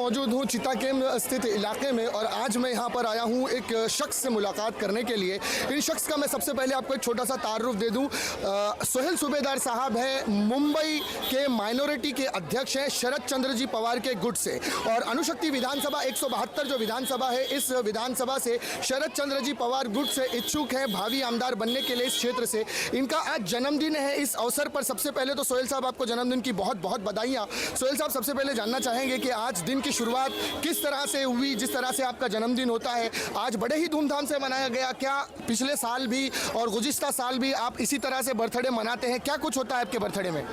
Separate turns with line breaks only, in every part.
मौजूद हूँ चिताकेम स्थित इलाके में और आज मैं यहाँ पर आया हूँ एक शख्स से मुलाकात करने के लिए। इन शख्स का मैं सबसे पहले आपको एक छोटा सा तारुफ दे दूँ। सोहेल सूबेदार साहब हैं, मुंबई के माइनॉरिटी के अध्यक्ष हैं शरद चंद्र जी पवार के गुट से, और अणुशक्ति विधानसभा 172 जो विधानसभा है, इस विधानसभा से शरद चंद्र जी पवार गुट से इच्छुक हैं भावी आमदार बनने के लिए इस क्षेत्र से। इनका आज जन्मदिन है। इस अवसर पर सबसे पहले तो सोहेल साहब आपको जन्मदिन की बहुत बहुत बधाइयाँ। सोहेल साहब, सबसे पहले जानना चाहेंगे कि आज दिन की शुरुआत किस तरह से हुई? जिस तरह से आपका जन्मदिन होता है आज बड़े ही धूमधाम से मनाया गया, क्या पिछले साल भी और गुज़िश्ता साल भी आप इसी तरह से बर्थडे मनाते हैं? क्या कुछ होता है आपके बर्थडे में?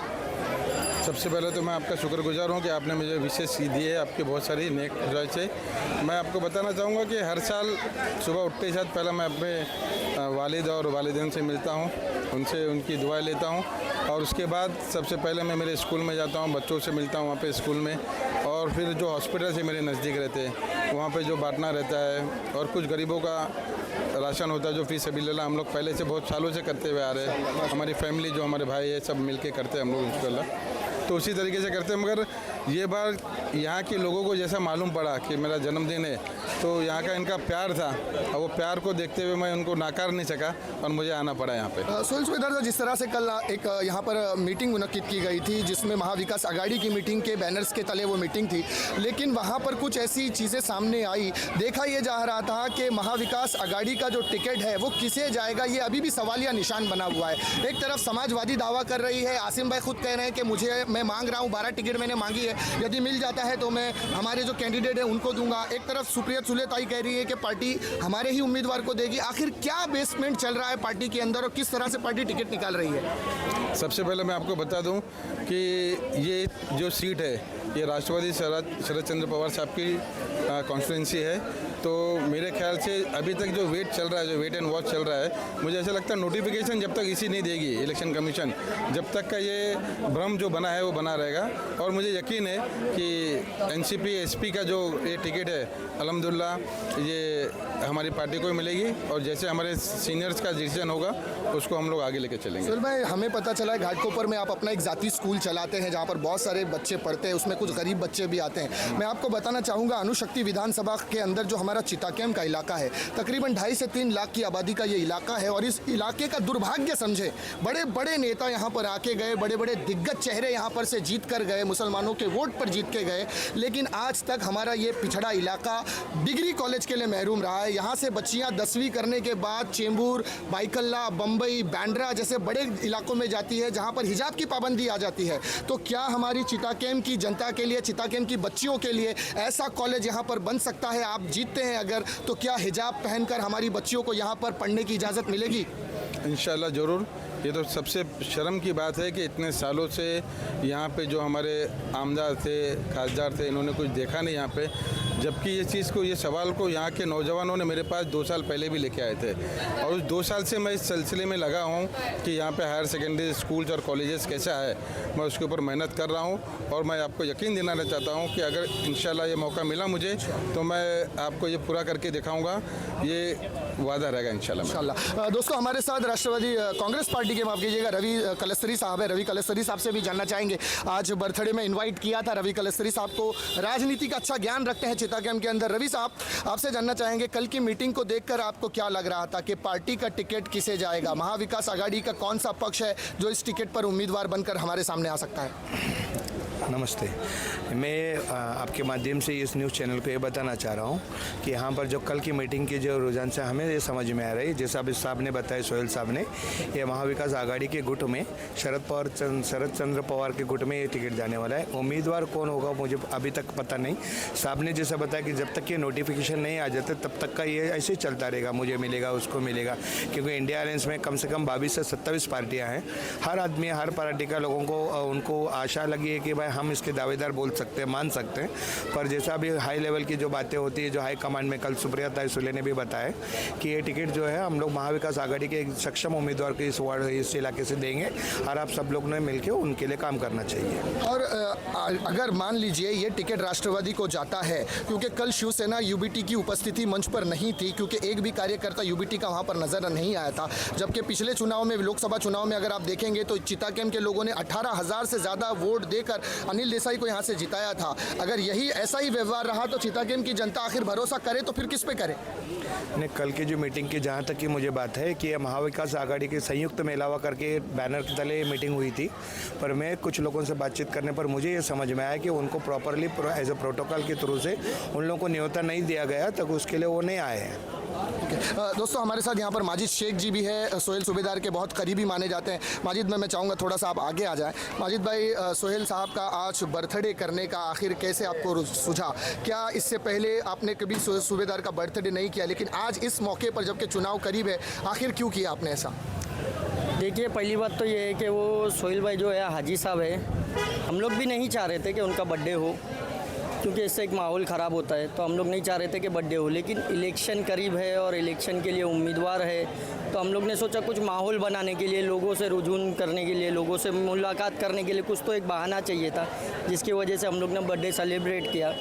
सबसे पहले तो मैं आपका शुक्रगुजार हूँ कि आपने मुझे विशेष दी है, आपकी बहुत सारी नेक ख्वाहिश है। मैं आपको बताना चाहूँगा कि हर साल सुबह उठते ही साथ पहले मैं अपने वालिद और वालिदैन से मिलता हूँ, उनसे उनकी दुआएं लेता हूँ, और उसके बाद सबसे पहले मैं मेरे स्कूल में जाता हूँ, बच्चों से मिलता हूँ वहाँ पे स्कूल में, और फिर जो हॉस्पिटल से मेरे नज़दीक रहते हैं वहाँ पे जो बांटना रहता है, और कुछ गरीबों का राशन होता है जो फी सबिलिल्लाह हम लोग पहले से बहुत सालों से करते हुए आ रहे हैं। हमारी फैमिली जो हमारे भाई है सब मिलके करते हैं हम लोग इंशाल्लाह, तो उसी तरीके से करते हैं। मगर ये बार यहाँ के लोगों को जैसा मालूम पड़ा कि मेरा जन्मदिन है, तो यहाँ का इनका प्यार था, और वो प्यार को देखते हुए मैं उनको नाकार नहीं सका और मुझे आना पड़ा यहाँ पे।
सोहेल सूबेदार साहब, जिस तरह से कल एक यहाँ पर मीटिंग मुनक्किद की गई थी जिसमें महाविकास आघाड़ी की मीटिंग के बैनर्स के तले वो मीटिंग थी, लेकिन वहाँ पर कुछ ऐसी चीज़ें सामने आई। देखा ये जा रहा था कि महाविकास आघाड़ी का जो टिकट है वो किसे जाएगा, ये अभी भी सवालिया निशान बना हुआ है। एक तरफ समाजवादी दावा कर रही है, आसिम भाई खुद कह रहे हैं कि मैं मांग रहा हूँ, 12 टिकट मैंने मांगी है, यदि मिल जाता है तो मैं हमारे जो कैंडिडेट है उनको दूंगा। एक तरफ सुप्रिया सुले ताई कह रही है कि पार्टी हमारे ही उम्मीदवार को देगी। आखिर क्या बेसमेंट चल रहा है पार्टी के अंदर और किस तरह से पार्टी टिकट निकाल रही है?
सबसे पहले मैं आपको बता दूं कि ये जो सीट है ये राष्ट्रवादी शरद चंद्र पवार साहब की कॉन्स्टिट्यूंसी है, तो मेरे ख्याल से अभी तक जो वेट चल रहा है, जो वेट एंड वॉच चल रहा है, मुझे ऐसा लगता है नोटिफिकेशन जब तक इसी नहीं देगी इलेक्शन कमीशन, जब तक का ये भ्रम जो बना है वो बना रहेगा। और मुझे यकीन है कि एनसीपी एसपी का जो ये टिकट है अल्हम्दुलिल्लाह ये हमारी पार्टी को ही मिलेगी, और जैसे हमारे सीनियर्स का डिसीजन होगा उसको हम लोग आगे लेके चलेंगे।
सोहेल भाई, हमें पता चला है घाटकोपर में आप अपना एक जाती स्कूल चलाते हैं जहाँ पर बहुत सारे बच्चे पढ़ते हैं, उसमें कुछ गरीब बच्चे भी आते हैं। मैं आपको बताना चाहूँगा अणुशक्ति विधानसभा के अंदर जो हमारा चिताकेम का इलाका है, तकरीबन 2.5 से 3 लाख की आबादी का ये इलाका है, और इस इलाके का दुर्भाग्य समझे बड़े बड़े नेता यहाँ पर आके गए, बड़े बड़े दिग्गज चेहरे यहाँ पर से जीत कर गए, मुसलमानों के वोट पर जीत के गए, लेकिन आज तक हमारा ये पिछड़ा इलाका डिग्री कॉलेज के लिए महरूम रहा है। यहाँ से बच्चियाँ 10वीं करने के बाद चेंबूर, बाइकल्ला, बम्बई, बैंड्रा जैसे बड़े इलाकों में जाती है जहाँ पर हिजाब की पाबंदी आ जाती है। तो क्या हमारी चिताकेम की जनता के लिए, चिताकेम की बच्चियों के लिए ऐसा कॉलेज यहाँ पर बन सकता है? आप जीतते हैं अगर, तो क्या हिजाब पहनकर हमारी बच्चियों को यहाँ पर पढ़ने की इजाज़त मिलेगी?
इंशाल्लाह ज़रूर। ये तो सबसे शर्म की बात है कि इतने सालों से यहाँ पे जो हमारे आमदार थे, खासदार थे, इन्होंने कुछ देखा नहीं यहाँ पे, जबकि ये चीज़ को, ये सवाल को यहाँ के नौजवानों ने मेरे पास 2 साल पहले भी लेके आए थे, और उस 2 साल से मैं इस सिलसिले में लगा हूँ कि यहाँ पे हायर सेकेंडरी स्कूल्स और कॉलेजेस कैसा है, मैं उसके ऊपर मेहनत कर रहा हूँ। और मैं आपको यकीन दिलाना चाहता हूँ कि अगर इंशाल्लाह ये मौका मिला मुझे तो मैं आपको ये पूरा करके दिखाऊँगा, ये वादा रहेगा इंशाल्लाह।
दोस्तों, हमारे साथ राष्ट्रवादी कांग्रेस पार्टी के, माफ़ कीजिएगा, रवि कलस्तरी साहब है। रवि कलस्तरी साहब से भी जानना चाहेंगे, आज बर्थडे में इनवाइट किया था रवि कलस्तरी साहब को, राजनीति का अच्छा ज्ञान रखते हैं चिताकेम के अंदर। रवि साहब, आपसे जानना चाहेंगे कल की मीटिंग को देखकर आपको क्या लग रहा था कि पार्टी का टिकट किसे जाएगा? महाविकास आघाड़ी का कौन सा पक्ष है जो इस टिकट पर उम्मीदवार बनकर हमारे सामने आ सकता है?
नमस्ते, मैं आपके माध्यम से इस न्यूज़ चैनल को ये बताना चाह रहा हूँ कि यहाँ पर जो कल की मीटिंग की जो रुझान से हमें ये समझ में आ रही है, जैसा अभी साहब ने बताया, सोहेल साहब ने, ये महाविकास आघाड़ी के गुट में शरद चंद्र पवार के गुट में ये टिकट जाने वाला है। उम्मीदवार कौन होगा मुझे अभी तक पता नहीं। साहब ने जैसा बताया कि जब तक ये नोटिफिकेशन नहीं आ जाते तब तक का ये ऐसे चलता रहेगा, मुझे मिलेगा, उसको मिलेगा, क्योंकि इंडिया अलायंस में कम से कम 22 से 27 पार्टियाँ हैं। हर आदमी, हर पार्टी का लोगों को उनको आशा लगी है कि भाई हम इसके दावेदार बोल सकते हैं, मान सकते हैं, पर जैसा अभी हाई लेवल की जो बातें होती है, जो हाई कमांड में कल सुप्रिया ताई सुले ने भी बताया कि ये टिकट जो है हम लोग महाविकास आघाड़ी के एक सक्षम उम्मीदवार को इस इलाके से देंगे, और आप सब लोग ने मिलकर उनके लिए काम करना चाहिए।
और अगर मान लीजिए ये टिकट राष्ट्रवादी को जाता है, क्योंकि कल शिवसेना यूबीटी की उपस्थिति मंच पर नहीं थी, क्योंकि एक भी कार्यकर्ता यूबीटी का वहाँ पर नजर नहीं आया था, जबकि पिछले चुनाव में, लोकसभा चुनाव में अगर आप देखेंगे तो चिताकेम के लोगों ने 18,000 से ज़्यादा वोट देकर अनिल देसाई को यहाँ से जिताया था। अगर यही ऐसा ही व्यवहार रहा तो चितागेम की जनता आखिर भरोसा करे तो फिर किस पे करे?
ने कल की जो मीटिंग की जहाँ तक की मुझे बात है कि महाविकास आघाड़ी के संयुक्त मेलावा करके बैनर के तले मीटिंग हुई थी, पर मैं कुछ लोगों से बातचीत करने पर मुझे ये समझ में आया कि उनको प्रॉपरली एज ए प्रोटोकॉल के थ्रू से उन लोगों को न्योता नहीं दिया गया, तब उसके लिए वो नहीं आए हैं।
दोस्तों हमारे साथ यहाँ पर माजिद शेख जी भी है, सोहेल सूबेदार के बहुत करीबी माने जाते हैं। माजिद मैं चाहूँगा थोड़ा सा आप आगे आ जाएं। माजिद भाई, सोहेल साहब का आज बर्थडे करने का आखिर कैसे आपको सूझा? क्या इससे पहले आपने कभी सोहेल सूबेदार का बर्थडे नहीं किया, लेकिन आज इस मौके पर जबकि चुनाव करीब है, आखिर क्यों किया आपने ऐसा?
देखिए, पहली बात तो ये है कि वो सोहेल भाई जो है हाजी साहब है, हम लोग भी नहीं चाह रहे थे कि उनका बर्थडे हो, क्योंकि इससे एक माहौल ख़राब होता है, तो हम लोग नहीं चाह रहे थे कि बर्थडे हो। लेकिन इलेक्शन करीब है और इलेक्शन के लिए उम्मीदवार है, तो हम लोग ने सोचा कुछ माहौल बनाने के लिए, लोगों से रुझान करने के लिए, लोगों से मुलाकात करने के लिए कुछ तो एक बहाना चाहिए था, जिसकी वजह से हम लोग ने बर्थडे सेलिब्रेट किया,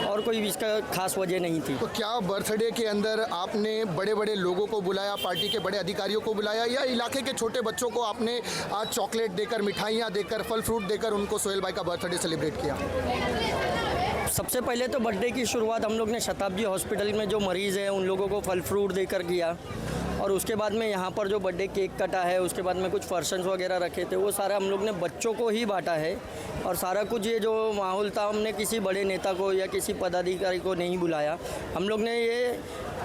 और कोई इसका खास वजह नहीं थी।
तो क्या बर्थडे के अंदर आपने बड़े बड़े लोगों को बुलाया, पार्टी के बड़े अधिकारियों को बुलाया, या इलाके के छोटे बच्चों को आपने आज चॉकलेट देकर, मिठाइयाँ देकर, फल फ्रूट देकर उनको सोहेल भाई का बर्थडे सेलिब्रेट किया?
सबसे पहले तो बर्थडे की शुरुआत हम लोग ने शताब्दी हॉस्पिटल में जो मरीज़ हैं उन लोगों को फल फ्रूट देकर किया, और उसके बाद में यहाँ पर जो बर्थडे केक कटा है, उसके बाद में कुछ फंक्शंस वगैरह रखे थे, वो सारा हम लोग ने बच्चों को ही बांटा है। और सारा कुछ ये जो माहौल था, हमने किसी बड़े नेता को या किसी पदाधिकारी को नहीं बुलाया। हम लोग ने ये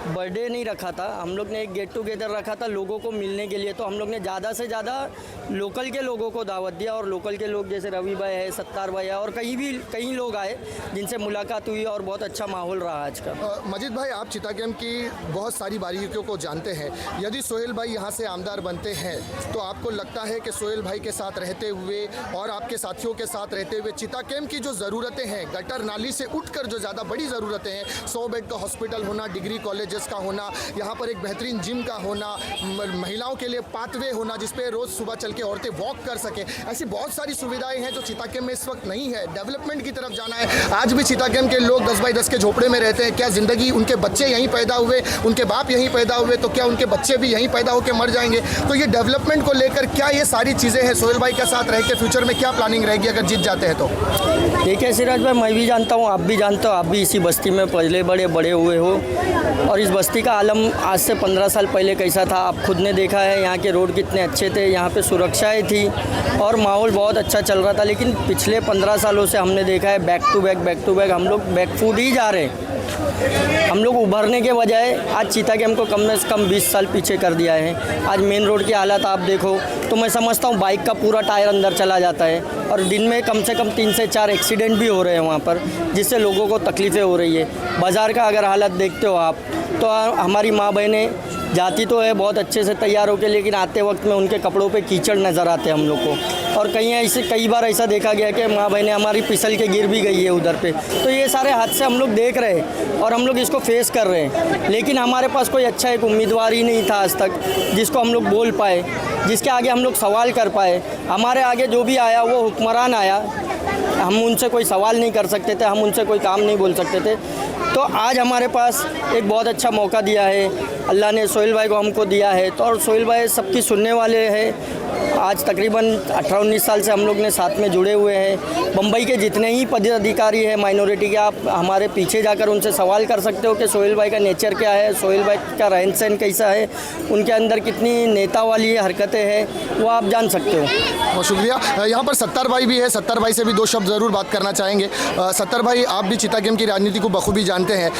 बर्थडे नहीं रखा था, हम लोग ने एक गेट टुगेदर रखा था लोगों को मिलने के लिए। तो हम लोग ने ज़्यादा से ज़्यादा लोकल के लोगों को दावत दिया, और लोकल के लोग जैसे रवि भाई है, सत्तार भाई है, और कई लोग आए जिनसे मुलाकात हुई, और बहुत अच्छा माहौल रहा आज का।
मजिद भाई, आप चितागेम की बहुत सारी बारीकियों को जानते हैं। यदि सोहेल भाई यहाँ से आमदार बनते हैं तो आपको लगता है कि सोहेल भाई के साथ रहते हुए और आपके साथियों के साथ रहते हुए चितागेम की जो ज़रूरतें हैं, गटर नाली से उठकर जो ज़्यादा बड़ी ज़रूरतें हैं, 100 बेड का हॉस्पिटल होना, डिग्री कॉलेजेस का होना, यहाँ पर एक बेहतरीन जिम का होना, महिलाओं के लिए पाथवे होना जिस पे रोज़ सुबह चल के औरतें वॉक कर सकें, ऐसी बहुत सारी सुविधाएं हैं जो चितागेम में इस वक्त नहीं है। डेवलपमेंट की तरफ जाना है। आज भी चितागेम के लोग 10 बाई 10 के झोपड़े में रहते हैं। क्या ज़िंदगी, उनके बच्चे यहीं पैदा हुए, उनके बाप यहीं पैदा हुए, तो क्या उनके बच्चे भी यहीं पैदा होकर मर जाएंगे? तो ये डेवलपमेंट को लेकर क्या ये सारी चीज़ें हैं? सोहेल भाई के साथ रह के फ्यूचर में क्या प्लानिंग रहेगी अगर जीत जाते हैं तो?
देखिए सिराज भाई, मैं भी जानता हूँ, आप भी जानते हो, आप भी इसी बस्ती में पहले बड़े हुए हो, और इस बस्ती का आलम आज से 15 साल पहले कैसा था आप खुद ने देखा है। यहाँ के रोड कितने अच्छे थे, यहाँ पे सुरक्षाएं थी और माहौल बहुत अच्छा चल रहा था। लेकिन पिछले 15 सालों से हमने देखा है बैक टू बैक हम लोग बैकफुट ही जा रहे हैं। हम लोग उभरने के बजाय आज चितागेम को कम से कम 20 साल पीछे कर दिया है। आज मेन रोड की हालत आप देखो तो मैं समझता हूँ बाइक का पूरा टायर अंदर चला जाता है, और दिन में कम से कम 3 से 4 एक्सीडेंट भी हो रहे हैं वहाँ पर, जिससे लोगों को तकलीफ़ें हो रही है। बाज़ार का अगर हालत देखते हो आप, तो हमारी माँ बहनें जाती तो है बहुत अच्छे से तैयार होकर, लेकिन आते वक्त में उनके कपड़ों पे कीचड़ नज़र आते हैं हम लोग को। और कई बार ऐसा देखा गया कि माँ बहनें हमारी फिसल के गिर भी गई है उधर पे। तो ये सारे हादसे हम लोग देख रहे हैं और हम लोग इसको फेस कर रहे हैं, लेकिन हमारे पास कोई अच्छा एक उम्मीदवार ही नहीं था आज तक जिसको हम लोग बोल पाए, जिसके आगे हम लोग सवाल कर पाए। हमारे आगे जो भी आया वो हुक्मरान आया, हम उनसे कोई सवाल नहीं कर सकते थे, हम उनसे कोई काम नहीं बोल सकते थे। तो आज हमारे पास एक बहुत अच्छा मौका दिया है, अल्लाह ने सोहेल भाई को हमको दिया है। तो और सोहेल भाई सबकी सुनने वाले हैं। आज तकरीबन 18-19 साल से हम लोग ने साथ में जुड़े हुए हैं। बम्बई के जितने ही पदाधिकारी हैं माइनॉरिटी के, आप हमारे पीछे जाकर उनसे सवाल कर सकते हो कि सोहेल भाई का नेचर क्या है, सोहेल भाई का रहन सहन कैसा है, उनके अंदर कितनी नेता वाली हरकतें हैं, वो आप जान सकते हो।
बहुत शुक्रिया। यहाँ पर सत्तार भाई भी है, सत्तार भाई से भी 2 शब्द ज़रूर बात करना चाहेंगे। सत्तार भाई, आप भी चितागेम की राजनीति को बखूबी जानते हैं।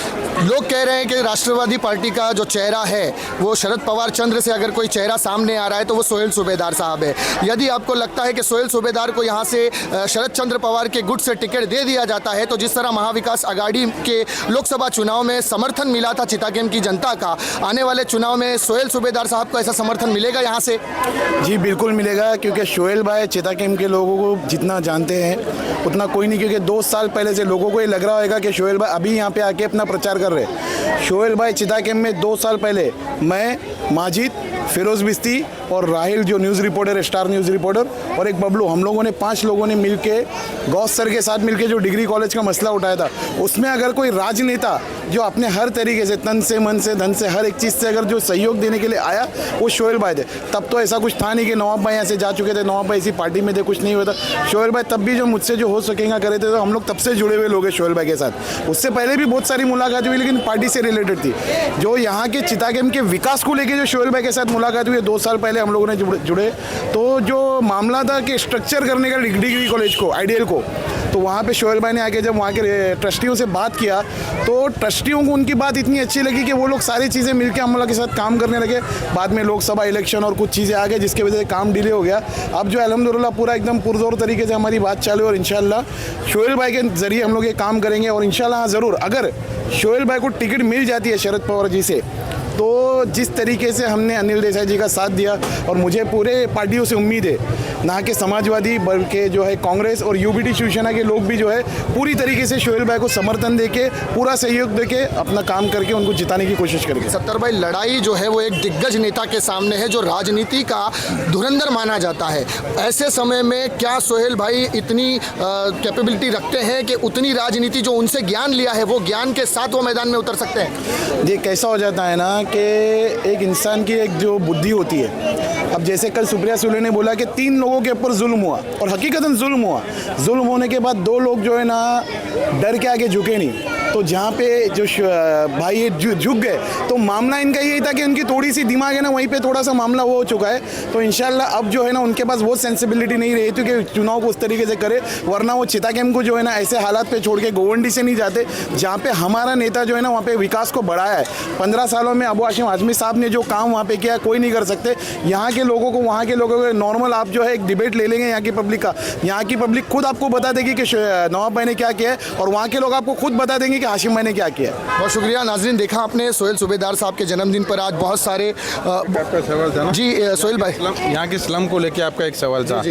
लोग कह रहे हैं कि राष्ट्रवादी पार्टी का जो चेहरा है वो शरद पवार चंद्र से अगर कोई चेहरा सामने आ रहा है तो वो सोहेल सूबेदार साहब है। यदि आपको लगता है कि सोहेल सूबेदार को यहाँ से शरद चंद्र पवार के गुट से टिकट दे दिया जाता है, तो जिस तरह महाविकास आघाड़ी के लोकसभा चुनाव में समर्थन मिला था चितागेम की जनता का, आने वाले चुनाव में सोहेल सूबेदार साहब को ऐसा समर्थन मिलेगा यहाँ से?
जी बिल्कुल मिलेगा, क्योंकि सोहेल भाई चितागेम के लोगों को जितना जानते हैं उतना कोई नहीं, क्योंकि 2 साल पहले से लोगों को ये लग रहा होगा कि सोहेल भाई अभी यहाँ पे आके अपना प्रचार कर रहे हैं। सोहेल भाई चितागेम में 2 साल पहले मैं, माजिद फिरोज बिस्ती और राहिल जो न्यूज़ रिपोर्टर है, स्टार न्यूज़ रिपोर्टर, और एक बबलू, हम लोगों ने 5 लोगों ने मिलके गौस सर के साथ मिलके जो डिग्री कॉलेज का मसला उठाया था, उसमें अगर कोई राजनेता जो अपने हर तरीके से तन से मन से धन से हर एक चीज़ से अगर जो सहयोग देने के लिए आया वो शोएल भाई थे। तब तो ऐसा कुछ था नहीं कि नवाब भाई यहाँ से जा चुके थे, नवाब भाई इसी पार्टी में थे, कुछ नहीं हुआ था। शोएल भाई तब भी जो मुझसे जो हो सकेगा करे थे, तो हम लोग तब से जुड़े हुए लोग हैं शोएल भाई के साथ। उससे पहले भी बहुत सारी मुलाकात हुई, लेकिन पार्टी से रिलेटेड थी। जो यहाँ के चिता गेम के विकास को लेकर जो शोएल भाई के साथ मुलाकात हुई 2 साल पहले हम लोगों ने जुड़े, तो जो मामला था कि स्ट्रक्चर करने का डिग्री कॉलेज को, आइडियल को, तो वहाँ पे शोएल भाई ने आके जब वहाँ के ट्रस्टियों से बात किया तो ट्रस्टियों को उनकी बात इतनी अच्छी लगी कि वो लोग सारी चीज़ें मिलकर हम लोग के साथ काम करने लगे। बाद में लोकसभा इलेक्शन और कुछ चीज़ें आ गई जिसकी वजह से काम डिले हो गया। अब जो अल्हम्दुलिल्लाह पूरा एकदम पुरजोर तरीके से हमारी बात चालू है और इंशाल्लाह शोएल भाई के ज़रिए हम लोग ये काम करेंगे। और इंशाल्लाह ज़रूर अगर शोएल भाई को टिकट मिल जाती है शरद पवार जी से, तो जिस तरीके से हमने अनिल देसाई जी का साथ दिया, और मुझे पूरे पार्टियों से उम्मीद है, ना कि समाजवादी बल्कि जो है कांग्रेस और यूबीटी शिवसेना के लोग भी जो है पूरी तरीके से शोएल भाई को समर्थन देके, पूरा सहयोग देके अपना काम करके उनको जिताने की कोशिश करेंगे।
सत्तर भाई, लड़ाई जो है वो एक दिग्गज नेता के सामने है जो राजनीति का धुरंधर माना जाता है। ऐसे समय में क्या सोहेल भाई इतनी कैपेबिलिटी रखते हैं कि उतनी राजनीति जो उनसे ज्ञान लिया है वो ज्ञान के साथ वो मैदान में उतर सकते हैं?
ये कैसा हो जाता है ना कि एक इंसान की एक जो बुद्धि होती है, अब जैसे कल सुप्रिया सुले ने बोला कि 3 लोगों के ऊपर जुल्म हुआ, और हकीकतन जुल्म हुआ। जुल्म होने के बाद 2 लोग जो है ना डर के आगे झुके नहीं, तो जहाँ पे जो भाई ये झुक गए, तो मामला इनका यही था कि उनकी थोड़ी सी दिमाग है ना वहीं पे थोड़ा सा मामला वो हो चुका है। तो इंशाल्लाह अब जो है ना उनके पास वो सेंसिबिलिटी नहीं रही थी कि चुनाव को उस तरीके से करे, वरना वो चिता गेम को जो है ना ऐसे हालात पे छोड़ के गोवंडी से नहीं जाते जहाँ पे हमारा नेता जो है ना वहाँ पे विकास को बढ़ाया है। 15 सालों में अबू हाशिम आजमी साहब ने जो काम वहाँ पे किया कोई नहीं कर सकते। यहाँ के लोगों को, वहाँ के लोगों को नॉर्मल आप जो है एक डिबेट ले लेंगे यहाँ की पब्लिक का, यहाँ की पब्लिक खुद आपको बता देगी कि नवाब भाई ने क्या किया है, और वहाँ के लोग आपको खुद बता देंगे कि हाशिम भाई ने क्या किया है।
बहुत शुक्रिया। नाजरीन, देखा आपने सोहेल सूबेदार साहब के जन्मदिन पर आज बहुत सारे
आपका सवाल था ना
जी सोहेल भाई,
यहाँ के स्लम को लेके आपका एक सवाल था।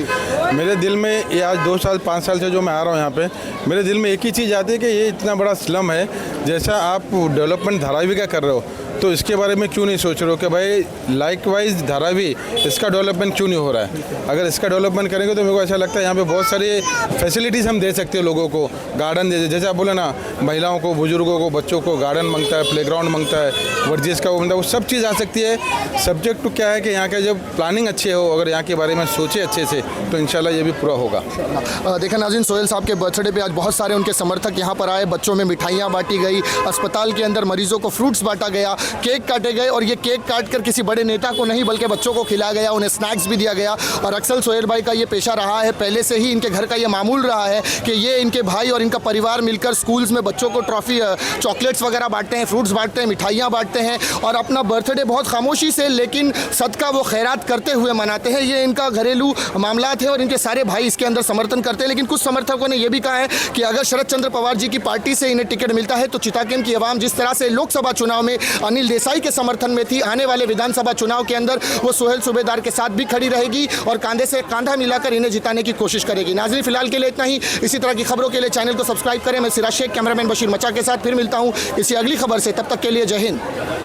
मेरे दिल में ये आज 2 साल 5 साल से जो मैं आ रहा हूँ यहाँ पे, मेरे दिल में एक ही चीज़ आती है कि ये इतना बड़ा स्लम है, जैसा आप डेवलपमेंट धारावी का कर रहे हो, तो इसके बारे में क्यों नहीं सोच रहे हो कि भाई लाइक वाइज धारावी इसका डेवलपमेंट क्यों नहीं हो रहा है? अगर इसका डेवलपमेंट करेंगे तो मेरे को ऐसा लगता है यहाँ पे बहुत सारी फैसिलिटीज़ हम दे सकते हैं लोगों को। गार्डन जैसे आप बोले ना, महिलाओं को, बुजुर्गों को, बच्चों को गार्डन मांगता है, प्लेग्राउंड मांगता है, वर्जिश का वो मांगता है, वो सब चीज़ आ सकती है। सब्जेक्ट तो क्या है कि यहाँ का जब प्लानिंग अच्छे हो, अगर यहाँ के बारे में सोचे अच्छे से, तो इंशाल्लाह ये भी पूरा होगा।
देखा नाज़रीन, सोहेल साहब के बर्थडे पे आज बहुत सारे उनके समर्थक यहाँ पर आए, बच्चों में मिठाइयाँ बांटी गई, अस्पताल के अंदर मरीजों को फ्रूट्स बांटा गया, केक काटे गए, और ये केक काट कर किसी बड़े नेता को नहीं बल्कि बच्चों को खिलाया गया, उन्हें स्नैक्स भी दिया गया। और अक्सर सोहेल भाई का ये पेशा रहा है, पहले से ही इनके घर का ये मामूल रहा है कि ये इनके भाई और इनका परिवार मिलकर स्कूल्स में बच्चों को ट्रॉफी, चॉकलेट्स वगैरह बांटते हैं, फ्रूट्स बांटते हैं, मिठाइयाँ बांटते हैं, और अपना बर्थडे बहुत खामोशी से लेकिन सदका वो खैरात करते हुए मनाते हैं। ये इनका घरेलू मामला है और इनके सारे भाई इसके अंदर समर्थन करते हैं। लेकिन कुछ समर्थकों ने यह भी कहा है कि अगर शरद चंद्र पवार जी की पार्टी से इन्हें टिकट मिलता है तो चिताकेम की आवाम जिस तरह से लोकसभा चुनाव में अनिल देसाई के समर्थन में थी, आने वाले विधानसभा चुनाव के अंदर वो सोहेल सूबेदार के साथ भी खड़ी रहेगी और कंधे से कंधा मिलाकर इन्हें जिताने की कोशिश करेगी। नाज़रीन, फिलहाल के लिए इतना ही। इसी तरह की खबरों के लिए चैनल को सब्सक्राइब करें। मैं सिराज शेख, कैमरामैन बशीर मचा के साथ फिर मिलता हूँ इसी अगली खबर से। तब तक के लिए जय हिंद।